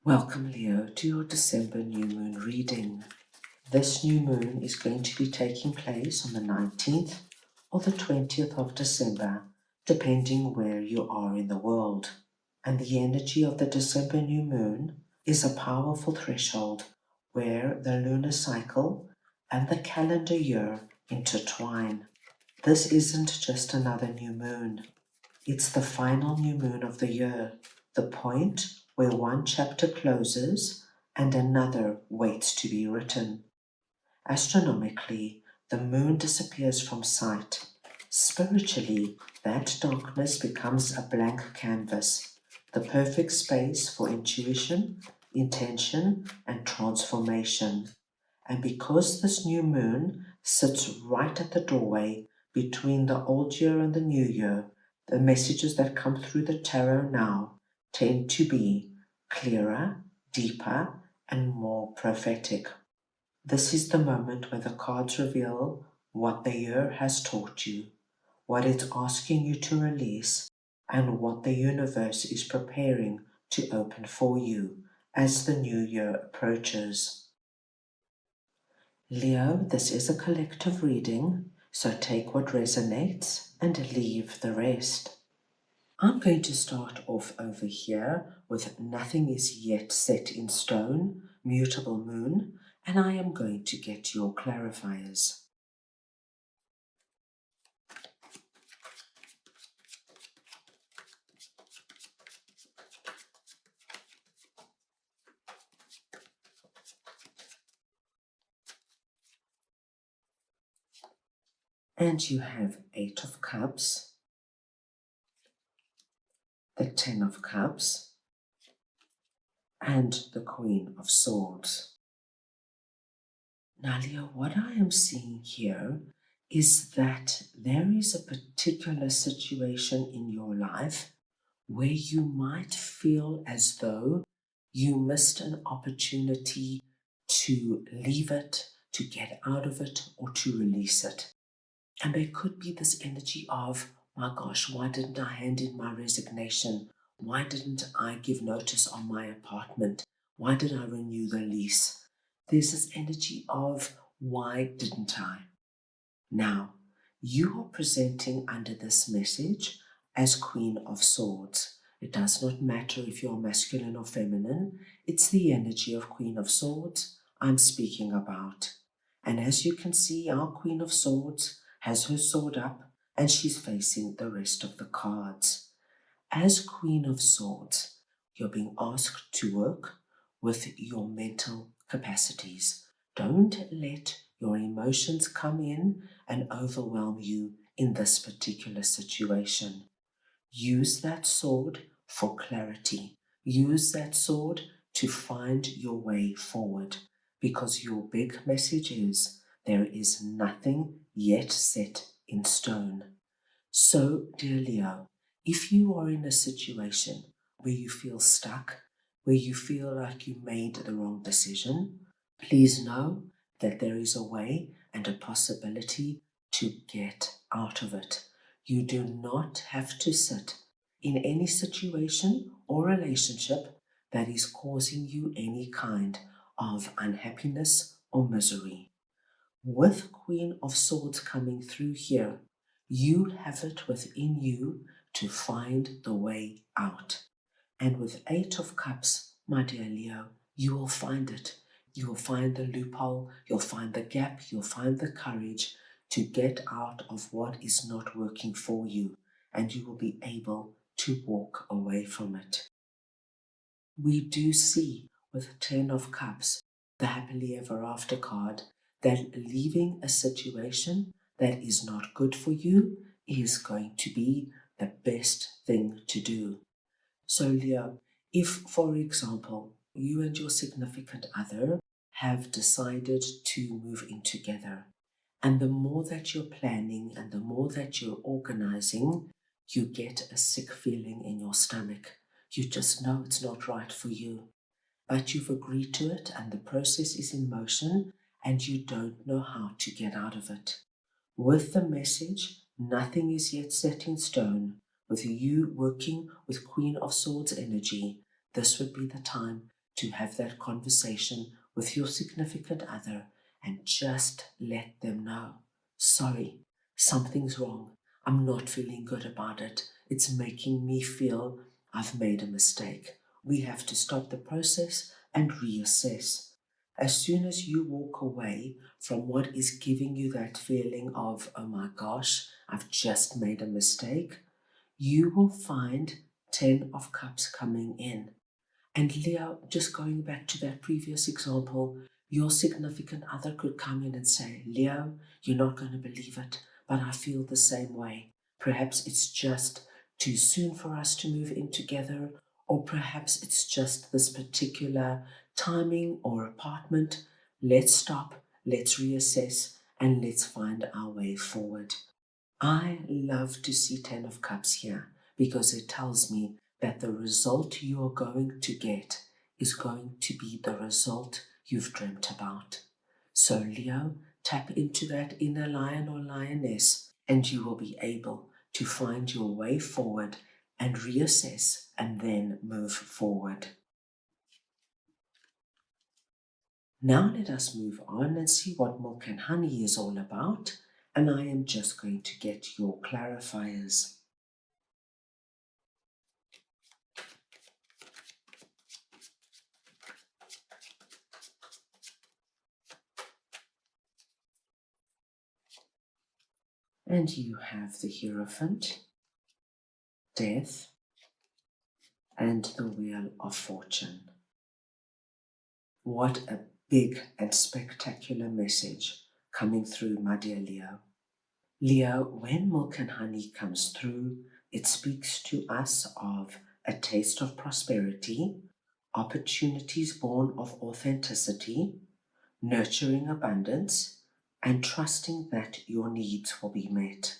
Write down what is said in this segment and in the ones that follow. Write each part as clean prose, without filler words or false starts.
Welcome, Leo, to your December new moon reading. This new moon is going to be taking place on the 19th or the 20th of December, depending where you are in the world. And the energy of the December new moon is a powerful threshold where the lunar cycle and the calendar year intertwine. This isn't just another new moon. It's the final new moon of the year, the point where one chapter closes and another waits to be written. Astronomically, the moon disappears from sight. Spiritually, that darkness becomes a blank canvas, the perfect space for intuition, intention, and transformation. And because this new moon sits right at the doorway between the old year and the new year, the messages that come through the tarot now tend to be clearer, deeper, and more prophetic. This is the moment where the cards reveal what the year has taught you, what it's asking you to release, and what the universe is preparing to open for you as the new year approaches. Leo, this is a collective reading, so take what resonates and leave the rest. I'm going to start off over here with nothing is yet set in stone, mutable moon, and I am going to get your clarifiers. And you have 8 of Cups, the 10 of Cups, and the Queen of Swords. Now, Leo, what I am seeing here is that there is a particular situation in your life where you might feel as though you missed an opportunity to leave it, to get out of it, or to release it. And there could be this energy of, my gosh, why didn't I hand in my resignation? Why didn't I give notice on my apartment? Why did I renew the lease? There's this energy of, why didn't I? Now, you are presenting under this message as Queen of Swords. It does not matter if you're masculine or feminine. It's the energy of Queen of Swords I'm speaking about. And as you can see, our Queen of Swords has her sword up and she's facing the rest of the cards. As Queen of Swords, you're being asked to work with your mental capacities. Don't let your emotions come in and overwhelm you in this particular situation. Use that sword for clarity. Use that sword to find your way forward, because your big message is there is nothing yet set in stone. So, dear Leo, if you are in a situation where you feel stuck, where you feel like you made the wrong decision, please know that there is a way and a possibility to get out of it. You do not have to sit in any situation or relationship that is causing you any kind of unhappiness or misery. With Queen of Swords coming through here, you have it within you to find the way out. And with 8 of Cups, my dear Leo, you will find it. You will find the loophole, you'll find the gap, you'll find the courage to get out of what is not working for you, and you will be able to walk away from it. We do see with 10 of Cups, the happily ever after card, that leaving a situation that is not good for you is going to be the best thing to do. So, Leo, if, for example, you and your significant other have decided to move in together, and the more that you're planning and the more that you're organizing, you get a sick feeling in your stomach. You just know it's not right for you. But you've agreed to it and the process is in motion and you don't know how to get out of it. With the message, nothing is yet set in stone, with you working with Queen of Swords energy, this would be the time to have that conversation with your significant other and just let them know, sorry, something's wrong. I'm not feeling good about it. It's making me feel I've made a mistake. We have to stop the process and reassess. As soon as you walk away from what is giving you that feeling of, oh my gosh, I've just made a mistake, you will find 10 of cups coming in. And Leo, just going back to that previous example, your significant other could come in and say, Leo, you're not going to believe it, but I feel the same way. Perhaps it's just too soon for us to move in together, or perhaps it's just this particular timing or apartment. Let's stop, let's reassess, and let's find our way forward. I love to see 10 of Cups here because it tells me that the result you are going to get is going to be the result you've dreamt about. So, Leo, tap into that inner lion or lioness, and you will be able to find your way forward and reassess and then move forward. Now let us move on and see what milk and honey is all about, and I am just going to get your clarifiers. And you have the Hierophant, Death, and the Wheel of Fortune. What a big and spectacular message coming through, my dear Leo. Leo, when milk and honey comes through, it speaks to us of a taste of prosperity, opportunities born of authenticity, nurturing abundance, and trusting that your needs will be met.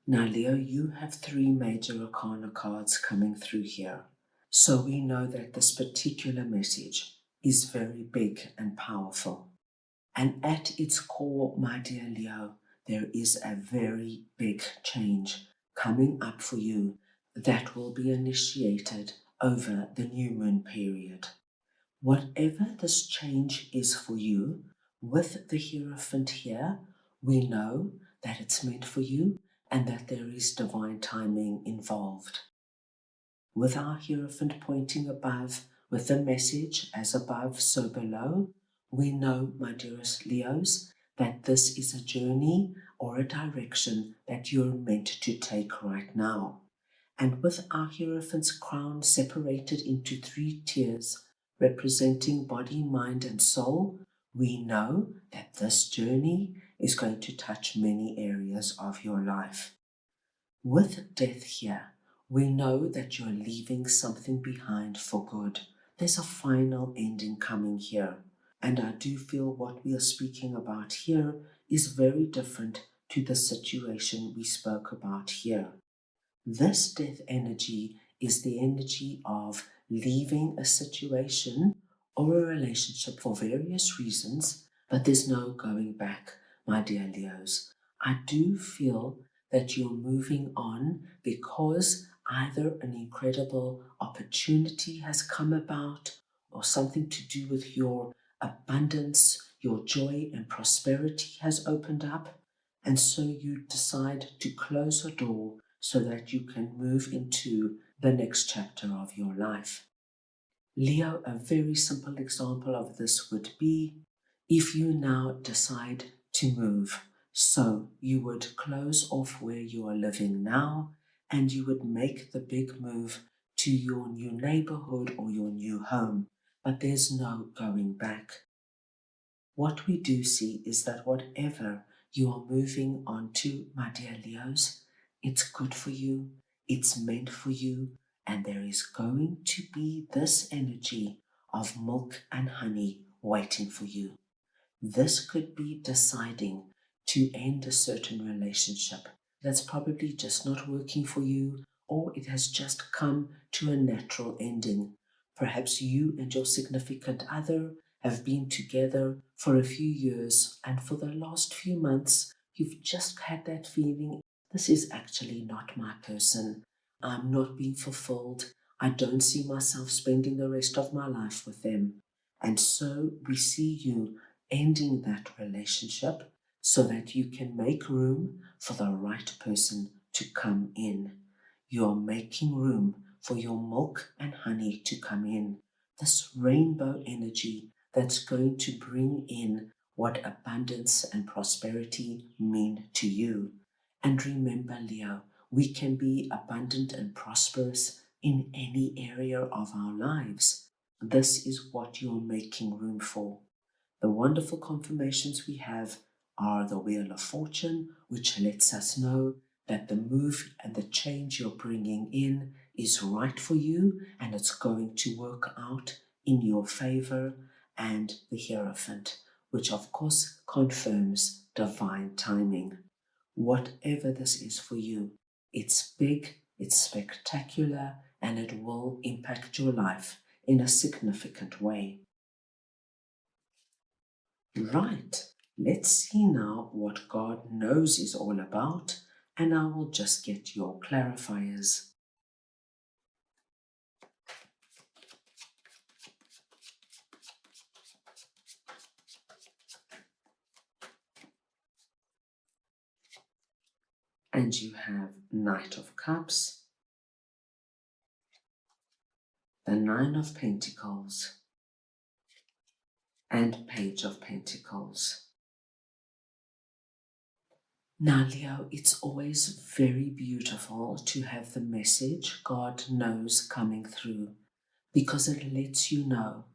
Now, Leo, you have 3 major arcana cards coming through here. So we know that this particular message is very big and powerful. And at its core, my dear Leo, there is a very big change coming up for you that will be initiated over the new moon period. Whatever this change is for you, with the Hierophant here, we know that it's meant for you and that there is divine timing involved. With our Hierophant pointing above, with the message as above, so below, we know, my dearest Leos, that this is a journey or a direction that you're meant to take right now. And with our Hierophant's crown separated into 3 tiers, representing body, mind, and soul, we know that this journey is going to touch many areas of your life. With death here, we know that you're leaving something behind for good. There's a final ending coming here. And I do feel what we are speaking about here is very different to the situation we spoke about here. This death energy is the energy of leaving a situation or a relationship for various reasons, but there's no going back, my dear Leos. I do feel that you're moving on because either an incredible opportunity has come about or something to do with your abundance, your joy and prosperity has opened up, and so you decide to close a door so that you can move into the next chapter of your life. Leo, a very simple example of this would be if you now decide to move. So you would close off where you are living now and you would make the big move to your new neighborhood or your new home. But there's no going back. What we do see is that whatever you are moving on to, my dear Leos, it's good for you, it's meant for you, and there is going to be this energy of milk and honey waiting for you. This could be deciding to end a certain relationship that's probably just not working for you, or it has just come to a natural ending. Perhaps you and your significant other have been together for a few years, and for the last few months, you've just had that feeling, this is actually not my person. I'm not being fulfilled. I don't see myself spending the rest of my life with them. And so we see you ending that relationship so that you can make room for the right person to come in. You are making room for your milk and honey to come in. This rainbow energy that's going to bring in what abundance and prosperity mean to you. And remember, Leo, we can be abundant and prosperous in any area of our lives. This is what you're making room for. The wonderful confirmations we have are the Wheel of Fortune, which lets us know that the move and the change you're bringing in is right for you and it's going to work out in your favor, and the Hierophant, which of course confirms divine timing. Whatever this is for you, it's big, it's spectacular, and it will impact your life in a significant way. Right, let's see now what God knows is all about, and I will just get your clarifiers. And you have Knight of Cups, the Nine of Pentacles, and Page of Pentacles. Now, Leo, it's always very beautiful to have the message God knows coming through, because it lets you know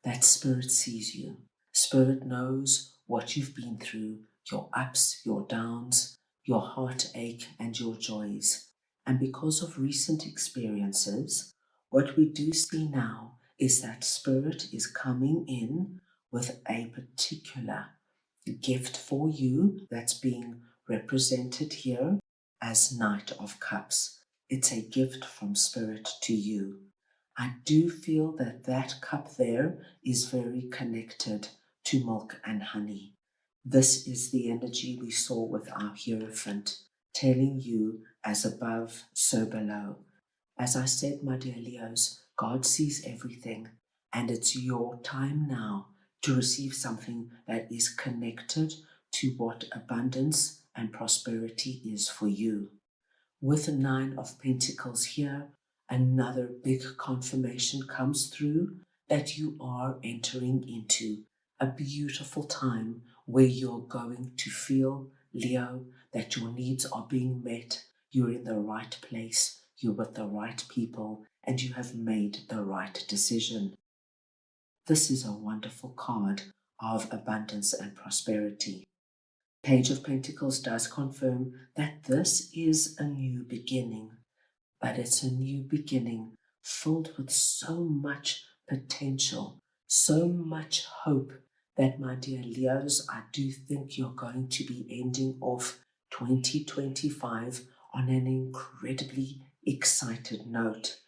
that Spirit sees you. Spirit knows what you've been through, your ups, your downs, your heartache, and your joys. And because of recent experiences, what we do see now is that Spirit is coming in with a particular gift for you that's being represented here as Knight of Cups. It's a gift from Spirit to you. I do feel that that cup there is very connected to milk and honey. This is the energy we saw with our Hierophant, telling you as above, so below. As I said, my dear Leos, God sees everything, and it's your time now to receive something that is connected to what abundance and prosperity is for you. With the Nine of Pentacles here, another big confirmation comes through that you are entering into a beautiful time where you're going to feel, Leo, that your needs are being met. You're in the right place, you're with the right people, and you have made the right decision. This is a wonderful card of abundance and prosperity. Page of Pentacles does confirm that this is a new beginning, but it's a new beginning filled with so much potential, so much hope that, my dear Leos, I do think you're going to be ending off 2025 on an incredibly excited note.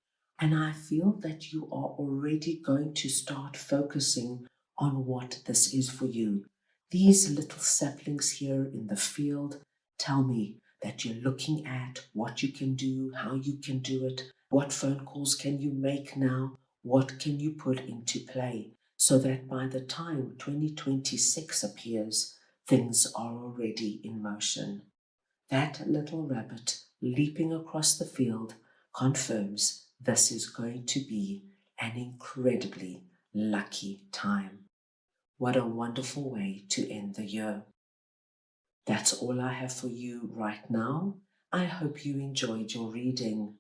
And I feel that you are already going to start focusing on what this is for you. These little saplings here in the field tell me that you're looking at what you can do, how you can do it, what phone calls can you make now, what can you put into play, so that by the time 2026 appears, things are already in motion. That little rabbit leaping across the field confirms this is going to be an incredibly lucky time. What a wonderful way to end the year. That's all I have for you right now. I hope you enjoyed your reading.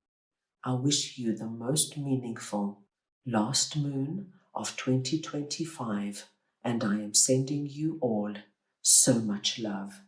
I wish you the most meaningful last moon of 2025, and I am sending you all so much love.